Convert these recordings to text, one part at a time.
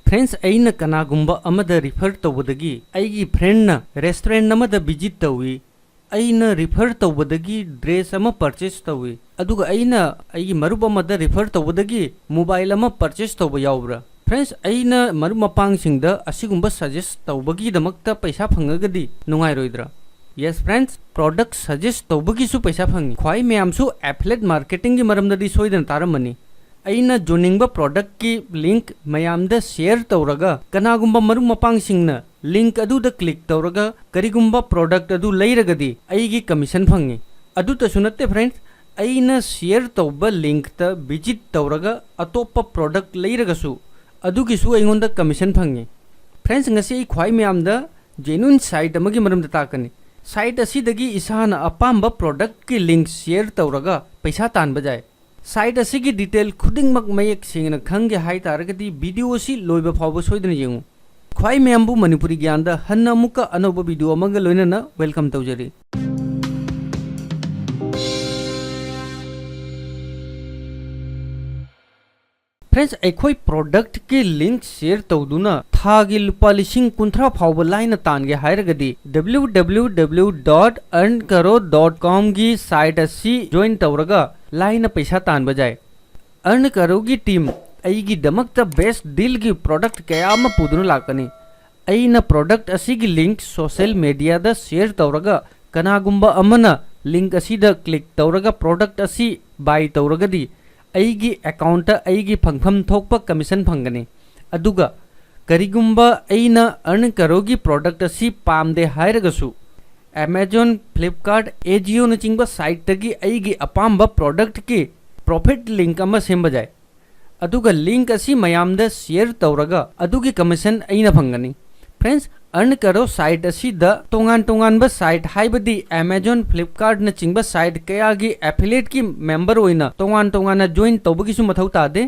friends अइना कनागुंबा अमदा refer तौबदगी अइगी friend ना restaurant अमदा visit तौई अइना refer तौबदगी dress अमा purchase तौई अदुगा अइना अइगी मरुप अमदा refer तौबदगी mobile अमा purchase तौबा याउब्रा फ्रेंड्स अइना मरुप मपांगसिंगदा असिगुंबा सजेस्ट तौबगी दमकता पैसा फंगगदी नुंगाइरोइद्रा यस फ्रेंड्स प्रोडक्ट सजेस्ट तौबगीसु पैसा फंगी ख्वाई मयामसु एफिलिएट मार्केटिंग की मरमददी सोइदन तारमनी अइना जोनिंगबा प्रोडक्ट की लिंक मयामदा शेयर तौरगा कनागुंबा मरु मपांगसिंगना लिंक अदुदा क्लिक तौरगा करिगुंबा प्रोडक्ट अदु लैरगदी अइगी कमीशन फंगी अदुतसु नत्ते फ्रेंड्स अइना शेयर तौबा लिंक ता विजिट तौरगा अतोप्पा प्रोडक्ट लैरगसु अदुगिसु अइगोंदा कमीशन फंगी फ्रेंड्स ngasi ख्वाई मयामदा जेन्युइन साइट अमगी मरमदा ताकनी साइट असिदगी इसाना अपाम्बा प्रोडक्ट की लिंक शेयर तौरगा पैसा तानबा जाय साइट असिगी डिटेल खुदिंगमक मयेक सेंगना खंगे हाई तारगदी वीडियो असि लोइबा फावबा सोइदना येंगु ख्वाई मयामबु मणिपुरी ज्ञानदा हन्ना मुक्का अनौबा वीडियो अमगा लोइनना वेलकम तौजरी फ्रेंड्स अखोई प्रोडक्ट की लिंक शेयर तौदुना थागी लुपा लिसिंग कुंथ्रा फावबा लाइन तानगे हायरगदी www.earnkaro.com की साइट असि ज्वाइन तौरगा लाइन पैसा तानबा जाय अर्न करो की टीम अइगी दमकता बेस्ट डील की प्रोडक्ट कया अमा पुदुना लाकनी अइना प्रोडक्ट असिगी लिंक सोशल मीडिया दा शेयर तौरगा कनागुंबा अमना लिंक असिदा क्लिक तौरगा प्रोडक्ट असि बाय तौरगदी अइगी अकाउंट अइगी फंगफम थोकपा कमीशन फंगनी अदुगा करिगुंबा अइना अर्न करो की प्रोडक्ट असि पामदे हायरगसु Amazon, Flipkart, AJIO न चिंगबा साइट तगी अइगी अपाम्बा प्रोडक्ट की प्रॉफिट लिंक अमा सेंबा जाय अदुगा लिंक असि मयामदा शेयर तौरगा अदुगी कमीशन अइना फंगनी फ्रेंड्स अर्न करो साइट असि द तोंगान तोंगानबा साइट हाइबदी Amazon, Flipkart न चिंगबा साइट कयागी एफिलिएट की मेंबर ओइना तोंगान तोंगाना जॉइन तौबगीसु मथौ तादे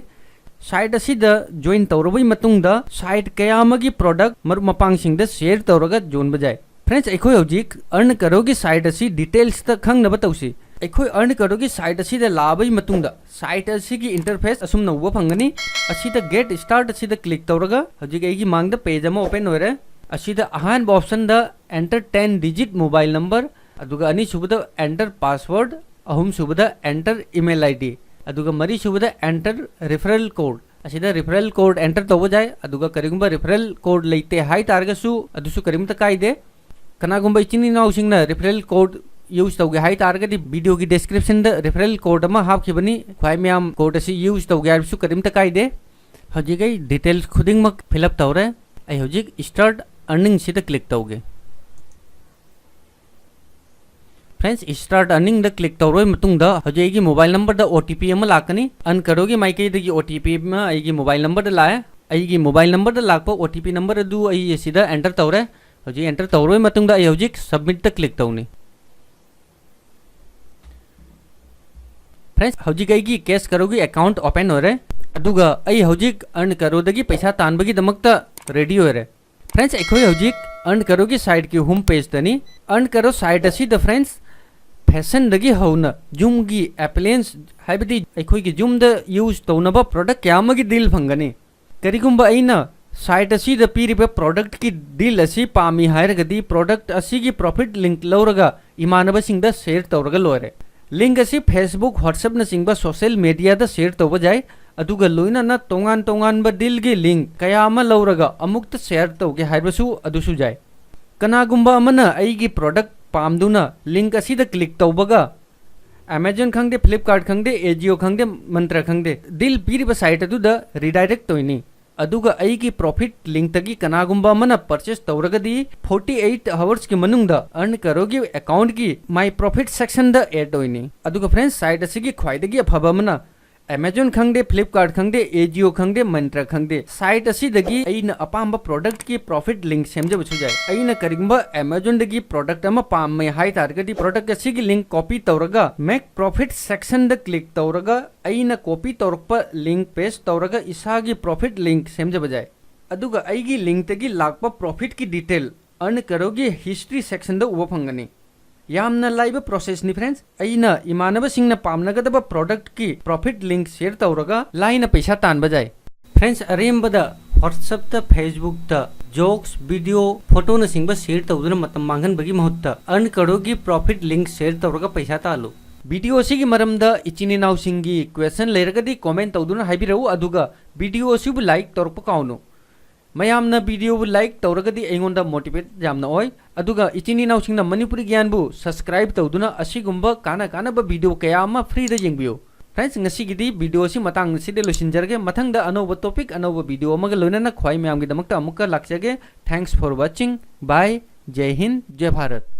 साइट असि the join तौरबई मतुंगदा site कयामगी product Maru मपांगसिंगदा share तौरगा जोनबा जाय फ्रेंड्स अखोई हौजिक अर्न करो की साइट असि डिटेल्स त खंगनबा तौसी अखोई अर्न करो की साइट असि द लाबई मतुंगदा साइट असि की इंटरफेस असुम नौबा फंगनी असि द गेट स्टार्ट असि द क्लिक तौरगा हौजिक एगी मांगदा पेज अमा ओपन होरे असि द अहान ऑप्शन द एंटर 10 डिजिट मोबाइल नंबर अदुगा अनि सुबदा एंटर पासवर्ड अहुम सुबदा एंटर ईमेल आईडी अदुगा मरी सुबदा एंटर रेफरल कोड असिदा रेफरल कोड एंटर तौबा जाय अदुगा करिगुंबा रेफरल कोड लेते हाई तारगसु अदुसु करिमता कायदे कनागुंबा इचिनी नाउसिंगना रेफरल कोड यूज तौगे हाई तारगदी वीडियो की डिस्क्रिप्शन द रेफरल कोड अमा हापखिबनी ख्वाई म्याम कोड असि यूज तौगे हाइबसु करिमता कायदे हजिगै डिटेल्स खुदिंगमक फिलअप तौरे आई हजिक स्टार्ट अर्निंग सिदा क्लिक तौगे फ्रेंड्स स्टार्ट अर्निंग द क्लिक तौरोय मतुंगदा हजिगी मोबाइल नंबर द ओटीपी अमा लाकनी अन करोगे माइकै दगी ओटीपी मा आईगी मोबाइल नंबर द लाए आईगी मोबाइल नंबर द लाकपो ओटीपी नंबर अदु आई सिदा एंटर तौरे हजी एंटर तौरोय मतुंगदा आई हजिक सबमिट द क्लिक तौनी फ्रेंड्स हजिक आईगी कैश करोगी अकाउंट ओपन होरे अदुगा आई हजिक अर्न करोदगी पैसा तानबगी दमकता रेडी होरे फ्रेंड्स अखोई हजिक अर्न करोगी साइट की होम पेज तनी अर्न करो साइट असि द फ्रेंड्स फैशन दगी हौना जुमगी एप्लायंस हाइबदी अखोई की जुम द यूज तौनबा प्रोडक्ट क्यामगी डील फंगनी करिगुंबा अइना साइट असि द पीरिबा प्रोडक्ट की डील असि पामी हायरगदी प्रोडक्ट असि की प्रॉफिट लिंक लौरगा इमानबा सिंग द शेयर तौरगा लोरे लिंक असि फेसबुक व्हाट्सएप न सिंगबा सोशल मीडिया द शेयर तौबा जाय अदुगा लोइना न तोंगान तोंगान बा डील की लिंक कया अमा लौरगा अमुक्त शेयर तौगे हायबसु अदुसु जाय कनागुंबा अमना अइगी प्रोडक्ट पामदुना लिंक असि द क्लिक तौबगा Amazon खंगदे Flipkart खंगदे AJIO खंगदे मंत्रा खंगदे डील पीरिबा साइट अदु द रिडायरेक्ट तोइनी अदुगा अइगी प्रॉफिट लिंक तगी कनागुंबा मना परचेस तौरगदी 48 आवर्स के मनुंगदा अर्न करोगी अकाउंट की माय प्रॉफिट सेक्शन द ऐड होइनी अदुगा फ्रेंड्स साइट असिगी ख्वाइदगी अफबा मना Amazon खंगदे Flipkart खंगदे AJIO खंगदे मंत्रा खंगदे साइट असिदगी अइना अपाम्बा प्रोडक्ट की प्रॉफिट लिंक सेमजबसु जाय अइना करिगुंबा Amazon दगी प्रोडक्ट अमा पाममे हाई तारगदी प्रोडक्ट असिगी लिंक कॉपी तौरगा मेक प्रॉफिट सेक्शन द क्लिक तौरगा अइना कॉपी तौरपा लिंक पेस्ट तौरगा इसागी प्रॉफिट लिंक सेमजब जाय अदुगा अइगी लिंक तगी लाकपा प्रॉफिट की डिटेल अर्न करोगी हिस्ट्री सेक्शन द उबा फंगनी यामना लाइव प्रोसेस नि फ्रेंड्स अइना इमानब सिंगना पामनगदब प्रोडक्ट की प्रॉफिट लिंक शेयर तौरगा लाइन पैसा तान बजाय फ्रेंड्स अरेंबदा WhatsApp ता Facebook ता जोक्स वीडियो फोटो न सिंगबा शेयर तौदुना मतम मांगन बगी महत्ता अर्न करोगी प्रॉफिट लिंक शेयर तौरगा पैसा तालो वीडियो सिगी मरमदा इचिनी नाउ सिंगी क्वेश्चन लेरगदी कमेंट तौदुना हाइबिरउ अदुगा वीडियो सिबु लाइक तौरप काउनो मयामना वीडियो बु लाइक तौरगदी एंगोंदा मोटिवेट जामना ओय अदुगा इचिनी नाउ सिंगना मणिपुरी ज्ञान बु सब्सक्राइब तौदुना असिगुंबा काना काना बा वीडियो कया अमा फ्री दा येंगबियो फ्रेंड्स ngasiगidi video si matang side losinjarge mathangda anoba topic anoba video amaga loinana khwai myam gi damakta amukka lakjage thanks for watching bye jai hind jai bharat